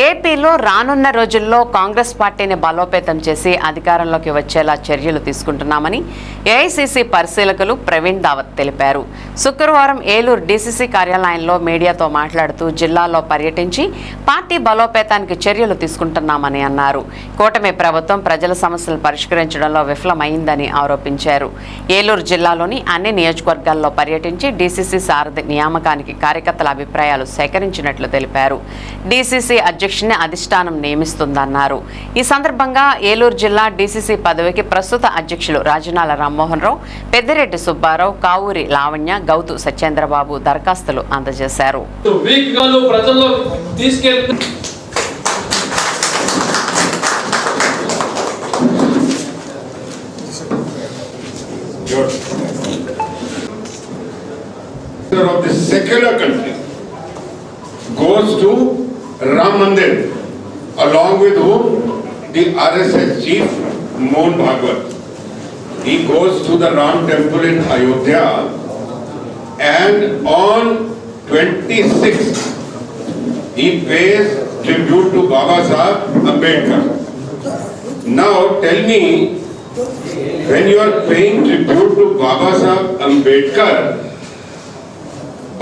ఏపీలో రానున్న రోజుల్లో కాంగ్రెస్ పార్టీని బలోపేతం చేసి అధికారంలోకి వచ్చేలా చర్యలు తీసుకుంటున్నామని ఏఐసీసీ పరిశీలకులు ప్రవీణ్ దావత్ తెలిపారు. శుక్రవారం ఏలూరు డీసీసీ కార్యాలయంలో మీడియాతో మాట్లాడుతూ జిల్లాలో పర్యటించి పార్టీ బలోపేతానికి చర్యలు తీసుకుంటున్నామని అన్నారు. కూటమి ప్రభుత్వం ప్రజల సమస్యలు పరిష్కరించడంలో విఫలమైందని ఆరోపించారు. ఏలూరు జిల్లాలోని అన్ని నియోజకవర్గాల్లో పర్యటించి డీసీసీ సారథి నియామకానికి కార్యకర్తల అభిప్రాయాలు సేకరించినట్లు తెలిపారు. డీసీసీ అధ్యక్షుని అధిష్టానం నియమిస్తుందన్నారు. ఈ సందర్భంగా ఏలూరు జిల్లా డీసీసీ పదవికి ప్రస్తుత అధ్యక్షులు రాజనాల రామ్మోహన్ రావు, పెద్దిరెడ్డి సుబ్బారావు, కావూరి లావణ్య, గౌతు సత్యేంద్రబాబు దరఖాస్తులు అందజేశారు. of the secular country goes to Ram Mandir, along with whom the RSS chief Mohan Bhagwat. He goes to the Ram temple in Ayodhya, and on 26th he pays tribute to Baba Saheb Ambedkar. Now tell me, when you are paying tribute to Baba Saheb Ambedkar,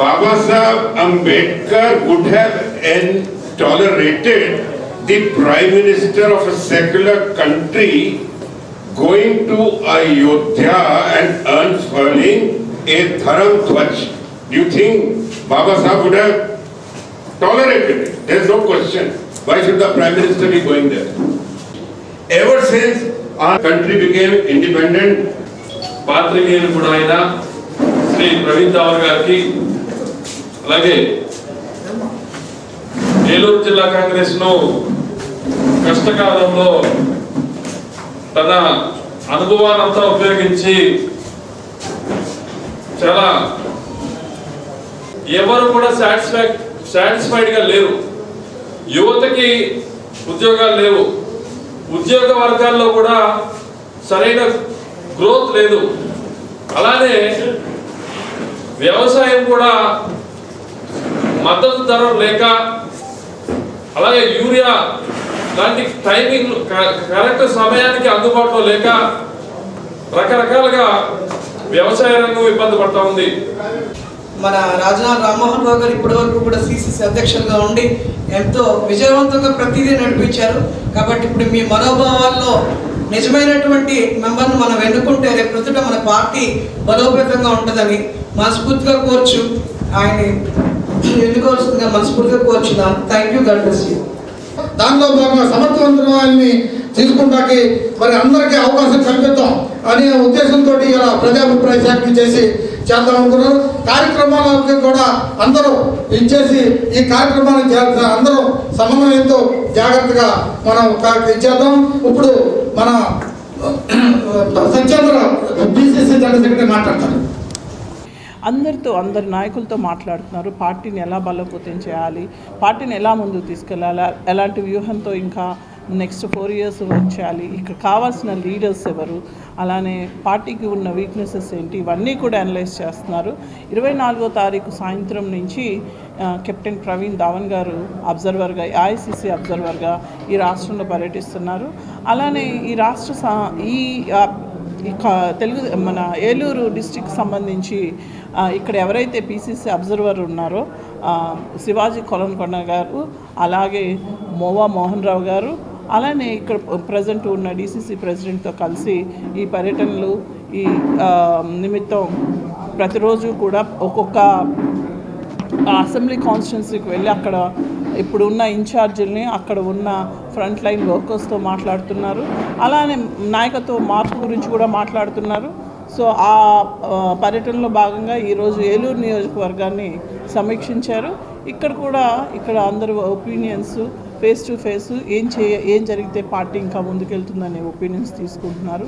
Baba Saheb Ambedkar would have tolerated the Prime Minister of a secular country going to Ayodhya and unfurling a Dharam Dhwaj. Do you think Baba Saheb would have tolerated it? There is no question. Why should the Prime Minister be going there? Ever since our country became independent, పాత్రికేయులు కూడా ఆయన శ్రీ ప్రవీణ్ దావత్ గారికి అలాగే ఏలూరు జిల్లా కాంగ్రెస్ ను కష్టకాలంలో తన అనుభవానంతా ఉపయోగించి చాలా ఎవరు కూడా సాటిస్ఫైడ్ గా లేరు. యువతకి ఉద్యోగాలు లేవు, ఉద్యోగ వర్గాల్లో కూడా సరైన గ్రోత్ లేదు. అలానే వ్యవసాయం కూడా మద్దతు ధర లేక, అలాగే యూరియా లాంటి టైమింగ్ కరెక్ట్ సమయానికి అందుబాటులో లేక రకరకాలుగా వ్యవసాయ రంగం ఇబ్బంది పడతా ఉంది. మన రాజనాల రామ్మోహన్ రావు గారు ఇప్పటి వరకు కూడా సిసిసి అధ్యక్షులుగా ఉండి ఎంతో విజయవంతంగా ప్రతిదీ నడిపించారు. కాబట్టి ఇప్పుడు మీ మనోభావాల్లో నిజమైనటువంటి మెంబర్ను మనం ఎన్నుకుంటే రేపు ప్రస్తుతం మన పార్టీ బలోపేతంగా ఉంటుందని మనస్ఫూర్తిగా కోర్చు ఆయన ఎన్నుకోవాల్సిందిగా మనస్ఫూర్తిగా కోరుచున్నాను. Thank you, God bless you. దానిలో భాగంగా సమర్థవంతమైనని తీసుకుంటాకి మరి అందరికీ అవకాశం కల్పిద్దాం అనే ఉద్దేశంతో ఇలా ప్రజాభిప్రాయ సేకరణ చేసి చేద్దాం అనుకున్నారు. కార్యక్రమాలకి కూడా అందరూ ఇచ్చేసి ఈ కార్యక్రమాన్ని అందరూ సమన్వయంతో జాగ్రత్తగా మనం ఇచ్చేద్దాం. ఇప్పుడు మన సత్యేంద్ర బీసీసీ జనరల్ సెక్రటరీ మాట్లాడతారు. అందరి నాయకులతో మాట్లాడుతున్నారు. పార్టీని ఎలా బలోపేతం చేయాలి, పార్టీని ఎలా ముందుకు తీసుకెళ్ళాలి, ఎలాంటి వ్యూహంతో ఇంకా నెక్స్ట్ 4 years వర్క్ చేయాలి, ఇక్కడ కావాల్సిన లీడర్స్ ఎవరు, అలానే పార్టీకి ఉన్న వీక్నెసెస్ ఏంటి, ఇవన్నీ కూడా అనలైజ్ చేస్తున్నారు. 24వ తారీఖు సాయంత్రం నుంచి కెప్టెన్ ప్రవీణ్ దావత్ గారు అబ్జర్వర్గా, ఐఐసీసీ అబ్జర్వర్గా ఈ రాష్ట్రంలో పర్యటిస్తున్నారు. అలానే ఈ మన ఏలూరు డిస్టిక్ సంబంధించి ఇక్కడ ఎవరైతే పీసీసీ అబ్జర్వర్ ఉన్నారో శివాజీ కొలన్కొండ గారు, అలాగే మోవా మోహన్ రావు గారు, అలానే ఇక్కడ ప్రజెంట్ ఉన్న డీసీసీ ప్రెసిడెంట్తో కలిసి ఈ పర్యటనలు ఈ నిమిత్తం ప్రతిరోజు కూడా ఒక్కొక్క అసెంబ్లీ కాన్స్టిట్యున్సీకి వెళ్ళి అక్కడ ఇప్పుడు ఉన్న ఇన్ఛార్జీలని, అక్కడ ఉన్న ఫ్రంట్ లైన్ వర్కర్స్తో మాట్లాడుతున్నారు. అలానే నాయకత్వ మార్పు గురించి కూడా మాట్లాడుతున్నారు. సో ఆ పర్యటనలో భాగంగా ఈరోజు ఏలూరు నియోజకవర్గాన్ని సమీక్షించారు. ఇక్కడ అందరి ఒపీనియన్స్ ఫేస్ టు ఫేస్ ఏం జరిగితే పార్టీ ఇంకా ముందుకెళ్తుందనే ఒపీనియన్స్ తీసుకుంటున్నారు.